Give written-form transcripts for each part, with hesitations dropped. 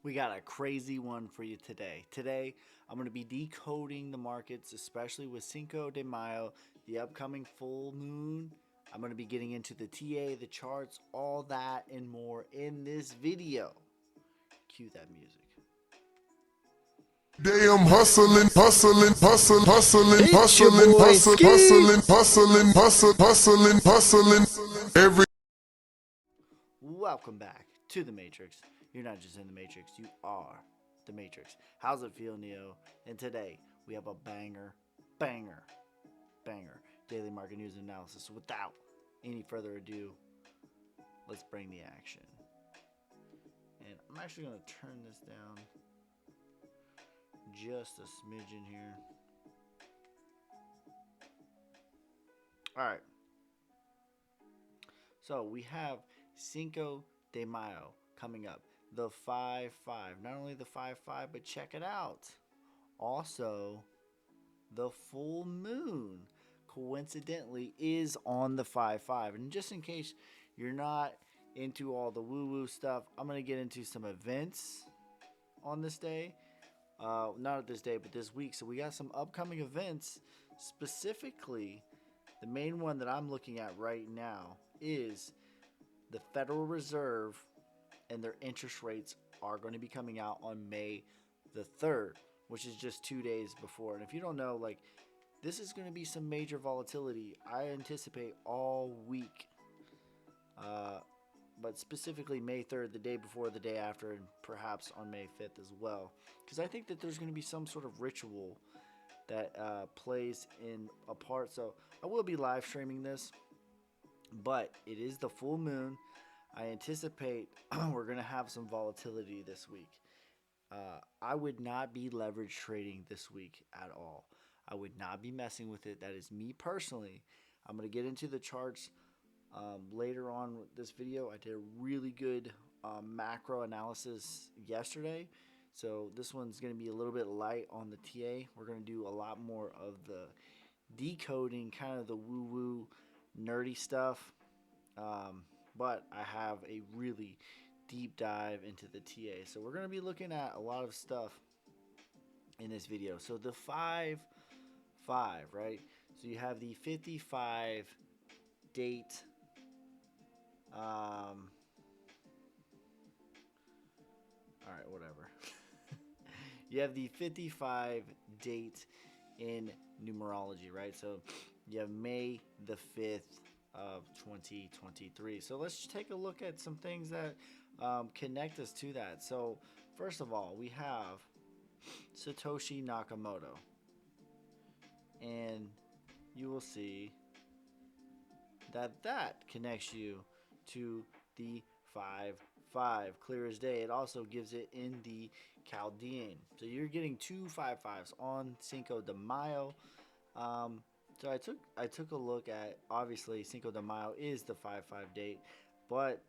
We got a crazy one for you today. Today, I'm going to be decoding the markets, especially with Cinco de Mayo, the upcoming full moon. I'm going to be getting into the TA, the charts, all that and more in this video. Cue that music. Damn hustling, hustling, hustling, hustling, It's your hustling, boy hustling, Ski. hustling, hustling, hustling, every Welcome back to the Matrix. You're not just in the Matrix, you are the Matrix. How's it feel, Neo? And today, we have a banger daily market news and analysis. So without any further ado, let's bring the action. And I'm actually going to turn this down just a smidgen here. Alright. So we have Cinco de Mayo coming up. The 5-5. Not only the 5-5, but check it out. Also, the full moon coincidentally is on the 5-5. And just in case you're not into all the woo-woo stuff, I'm going to get into some events on this day. Not at this day, but this week. So we got some upcoming events. Specifically, the main one that I'm looking at right now is the Federal Reserve and their interest rates are going to be coming out on May the 3rd, which is just 2 days before. And if you don't know, this is going to be some major volatility. I anticipate all week, but specifically May 3rd, the day before, the day after, and perhaps on May 5th as well. Because I think that there's going to be some sort of ritual that plays in a part. So I will be live streaming this, but it is the full moon. I anticipate we're going to have some volatility this week. I would not be leverage trading this week at all. I would not be messing with it. That is me personally. I'm going to get into the charts later on with this video. I did a really good macro analysis yesterday. So this one's going to be a little bit light on the TA. We're going to do a lot more of the decoding, kind of the woo-woo nerdy stuff. But I have a really deep dive into the TA. So we're going to be looking at a lot of stuff in this video. So the 5-5, right? So you have the 55 date. All right, whatever. You have the 55 date in numerology, right? So you have May the 5th of 2023. So let's take a look at some things that connect us to that. So first of all, we have Satoshi Nakamoto. And you will see that connects you to the 5-5, clear as day. It also gives it in the Chaldean. So you're getting two 5-5s on Cinco de Mayo. So I took a look at, obviously Cinco de Mayo is the 5-5 date, but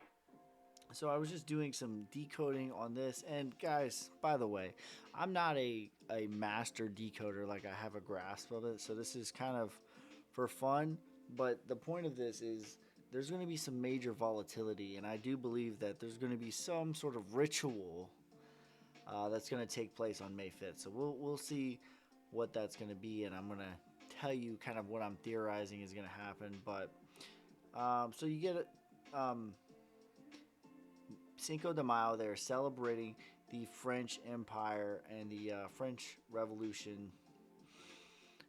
so I was just doing some decoding on this. And guys, by the way, I'm not a master decoder, like I have a grasp of it. So this is kind of for fun, but the point of this is there's going to be some major volatility, and I do believe that there's going to be some sort of ritual that's going to take place on May 5th. So we'll see what that's going to be, and I'm going to tell you kind of what I'm theorizing is going to happen. But so you get Cinco de Mayo. They're celebrating the French Empire and the French Revolution,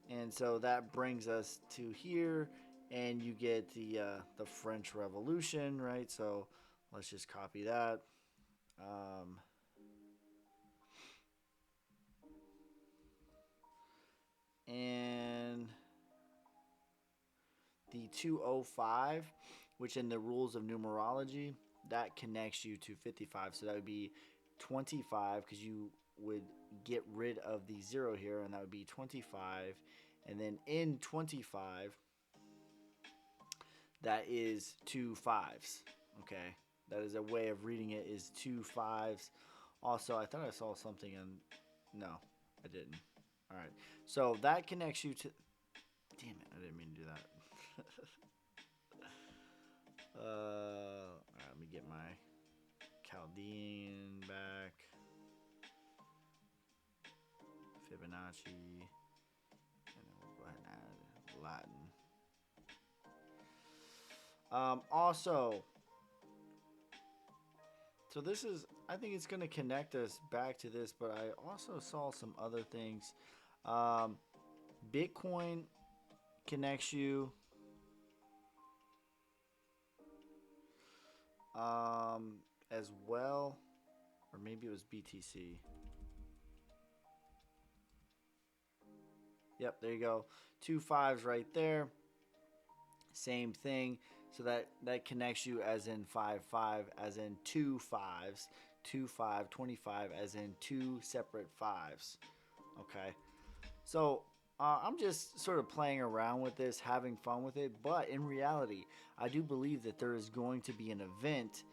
and so that brings us to here, and you get the French Revolution, right? So let's just copy that. And the 205, which in the rules of numerology, that connects you to 55. So that would be 25, because you would get rid of the 0 here, and that would be 25. And then in 25, that is 2 5s. Okay, that is a way of reading it, is 2 5s. Also, I thought I saw something in, no, I didn't. All right, so that connects you to, damn it, I didn't mean to do that. All right, let me get my Chaldean back. Fibonacci, and then we'll go ahead and add Latin. Also, so this is, I think it's going to connect us back to this, but I also saw some other things. Bitcoin connects you. As well, or maybe it was BTC. Yep, there you go. 2 5s right there. Same thing. So that connects you as in 5 5, as in 2 5s, 2 5, 25, as in 2 separate 5s. Okay. So I'm just sort of playing around with this, having fun with it. But in reality, I do believe that there is going to be an event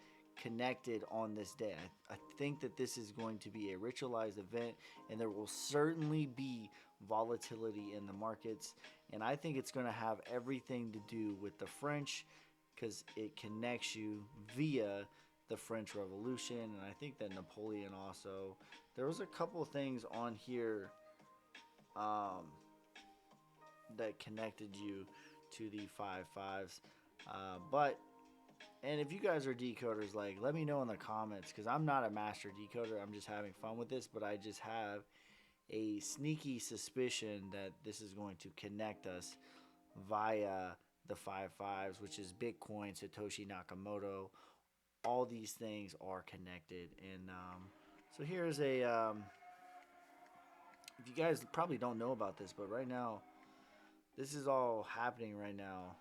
connected on this day. I think that this is going to be a ritualized event, and there will certainly be volatility in the markets. And I think it's going to have everything to do with the French, because it connects you via the French Revolution. And I think that Napoleon also. There was a couple of things on here that connected you to the 5 5s. And if you guys are decoders, like, let me know in the comments, because I'm not a master decoder. I'm just having fun with this, but I just have a sneaky suspicion that this is going to connect us via the 5 5s, which is Bitcoin, Satoshi Nakamoto. All these things are connected. And so here's a, if you guys probably don't know about this, but right now, this is all happening right now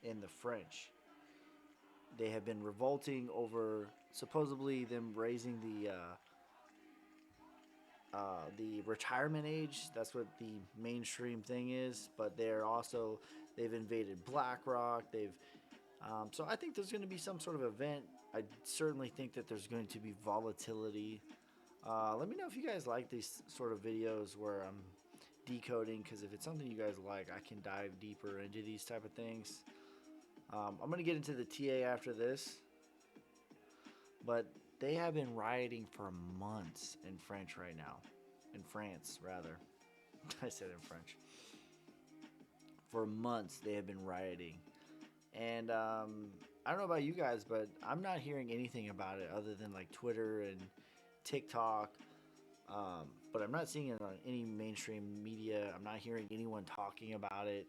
in the French. They have been revolting over supposedly them raising the retirement age. That's what the mainstream thing is. But they've invaded BlackRock. So I think there's going to be some sort of event. I certainly think that there's going to be volatility. Let me know if you guys like these sort of videos where I'm decoding, because if it's something you guys like, I can dive deeper into these type of things. I'm going to get into the TA after this, but they have been rioting for months in French right now. In France, rather. I said in French. For months, they have been rioting. And I don't know about you guys, but I'm not hearing anything about it other than like Twitter and TikTok. But I'm not seeing it on any mainstream media. I'm not hearing anyone talking about it.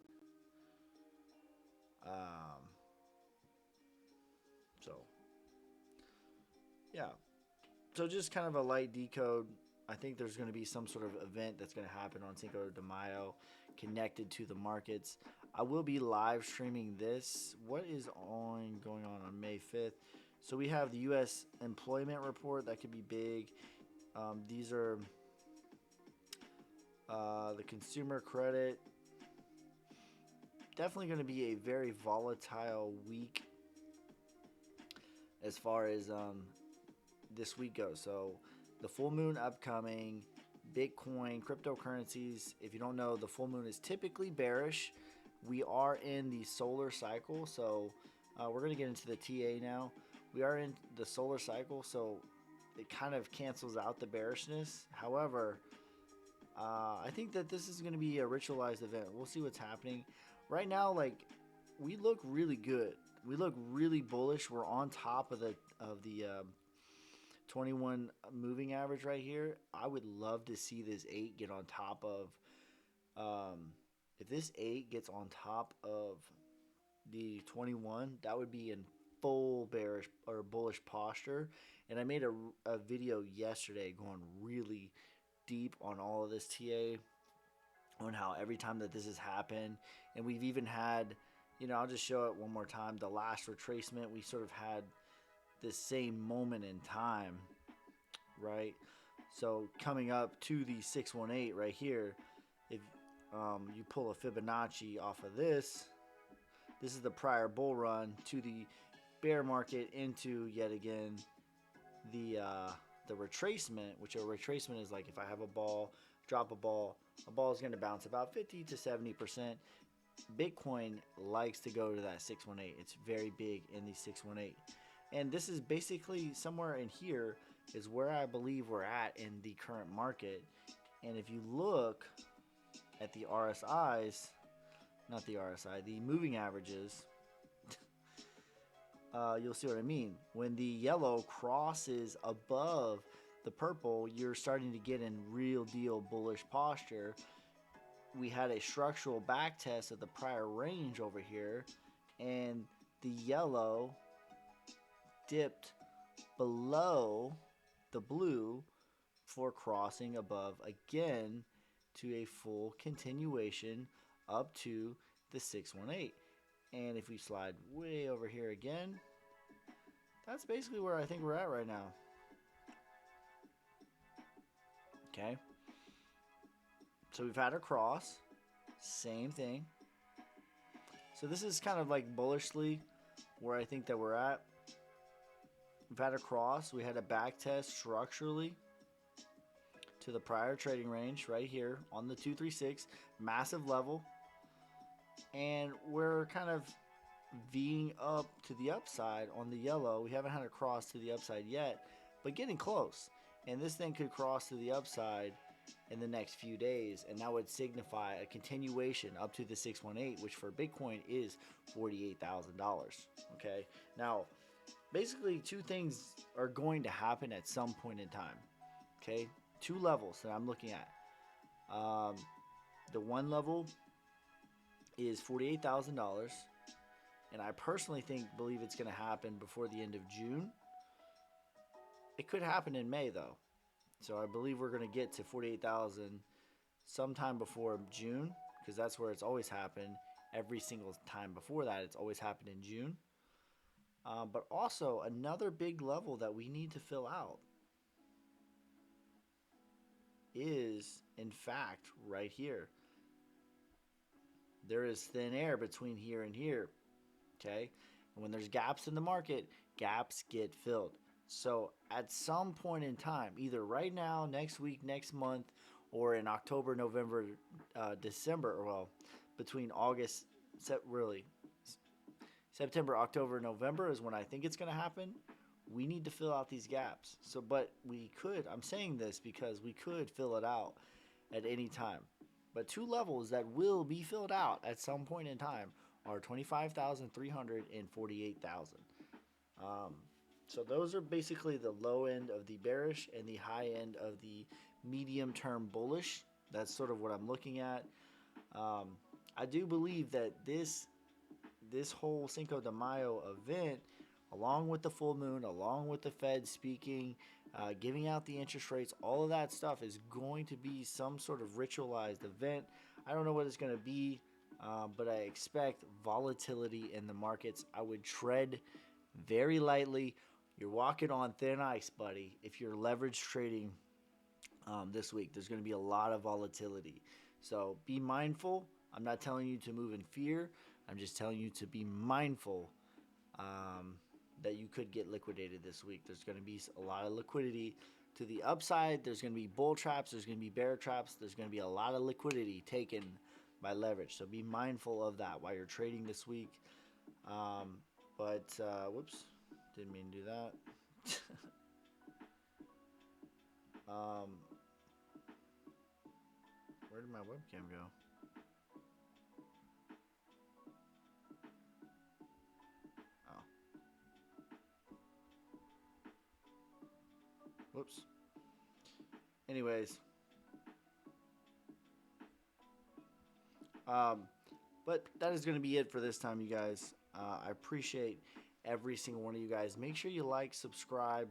So, yeah. So just kind of a light decode. I think there's going to be some sort of event that's going to happen on Cinco de Mayo connected to the markets. I will be live streaming this. What is going on May 5th? So we have the U.S. employment report. That could be big. These are the consumer credit. Definitely going to be a very volatile week as far as this week goes. So the full moon upcoming, Bitcoin, cryptocurrencies. If you don't know, the full moon is typically bearish. We are in the solar cycle, so we're going to get into the TA now. We are in the solar cycle, so it kind of cancels out the bearishness. However, I think that this is going to be a ritualized event. We'll see what's happening. Right now, like, we look really good. We look really bullish. We're on top of the 21 moving average right here. I would love to see this 8 get on top of if this 8 gets on top of the 21, that would be in full bearish or bullish posture. And I made a video yesterday going really deep on all of this TA, on how every time that this has happened, and we've even had, I'll just show it one more time. The last retracement, we sort of had this same moment in time, right? So coming up to the 618 right here, if you pull a Fibonacci off of this is the prior bull run to the bear market into yet again the retracement, which a retracement is like if I have a ball, drop a ball is going to bounce about 50 to 70%. Bitcoin likes to go to that 618. It's very big in the 618. And this is basically somewhere in here is where I believe we're at in the current market. And if you look at the RSIs, not the RSI, the moving averages, you'll see what I mean. When the yellow crosses above the purple, you're starting to get in real deal bullish posture. We had a structural back test of the prior range over here, and the yellow dipped below the blue for crossing above again to a full continuation up to the 618. And if we slide way over here again, that's basically where I think we're at right now. Okay. So we've had a cross. Same thing. So this is kind of like bullishly where I think that we're at. We've had a cross. We had a back test structurally to the prior trading range right here on the 236. Massive level. And we're kind of V'ing up to the upside on the yellow. We haven't had a cross to the upside yet, but getting close. And this thing could cross to the upside in the next few days, and that would signify a continuation up to the 618, which for Bitcoin is $48,000. Okay, now basically two things are going to happen at some point in time. Okay, two levels that I'm looking at. The one level is $48,000, and I personally believe it's going to happen before the end of June. It could happen in May though. So I believe we're going to get to 48,000 sometime before June, because that's where it's always happened. Every single time before that, it's always happened in June. But also another big level that we need to fill out is, in fact, right here. There is thin air between here and here. Okay? And when there's gaps in the market, gaps get filled. So at some point in time, either right now, next week, next month, or in October, November, December, or well, between August, September, October, November is when I think it's going to happen. We need to fill out these gaps. So, but we could, I'm saying this because we could fill it out at any time. But two levels that will be filled out at some point in time are 25,300 and 48,000. So those are basically the low end of the bearish and the high end of the medium term bullish. That's sort of what I'm looking at. I do believe that this whole Cinco de Mayo event, along with the full moon, along with the Fed speaking, giving out the interest rates, all of that stuff is going to be some sort of ritualized event. I don't know what it's going to be, but I expect volatility in the markets. I would tread very lightly. You're walking on thin ice, buddy. If you're leverage trading this week, there's going to be a lot of volatility. So be mindful. I'm not telling you to move in fear. I'm just telling you to be mindful that you could get liquidated this week. There's going to be a lot of liquidity to the upside. There's going to be bull traps. There's going to be bear traps. There's going to be a lot of liquidity taken by leverage. So be mindful of that while you're trading this week. Whoops. Didn't mean to do that. Where did my webcam go? Oh. Whoops. Anyways. But that is going to be it for this time, you guys. I appreciate every single one of you guys. Make sure you like, subscribe.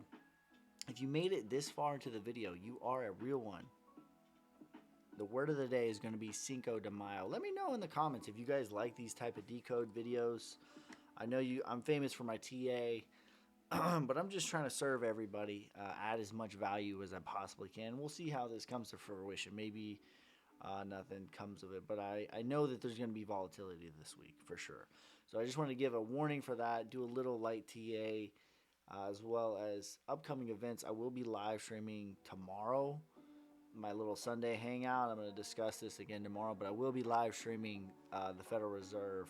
If you made it this far into the video, you are a real one. The word of the day is going to be Cinco de Mayo. Let me know in the comments if you guys like these type of decode videos. I know I'm famous for my TA, but I'm just trying to serve everybody, add as much value as I possibly can. We'll see how this comes to fruition. Maybe nothing comes of it, but I know that there's going to be volatility this week for sure. So I just want to give a warning for that, do a little light TA, as well as upcoming events. I will be live streaming tomorrow, my little Sunday hangout. I'm going to discuss this again tomorrow, but I will be live streaming the Federal Reserve,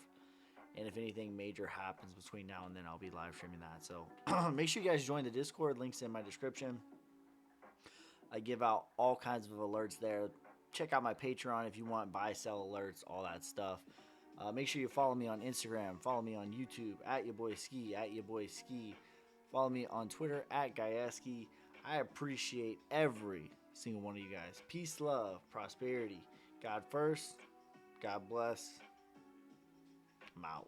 and if anything major happens between now and then, I'll be live streaming that. So make sure you guys join the Discord. Links in my description. I give out all kinds of alerts there. Check out my Patreon if you want buy, sell alerts, all that stuff. Make sure you follow me on Instagram. Follow me on YouTube at your boy Ski, at your boy Ski. Follow me on Twitter at Gieski. I appreciate every single one of you guys. Peace, love, prosperity. God first. God bless. I'm out.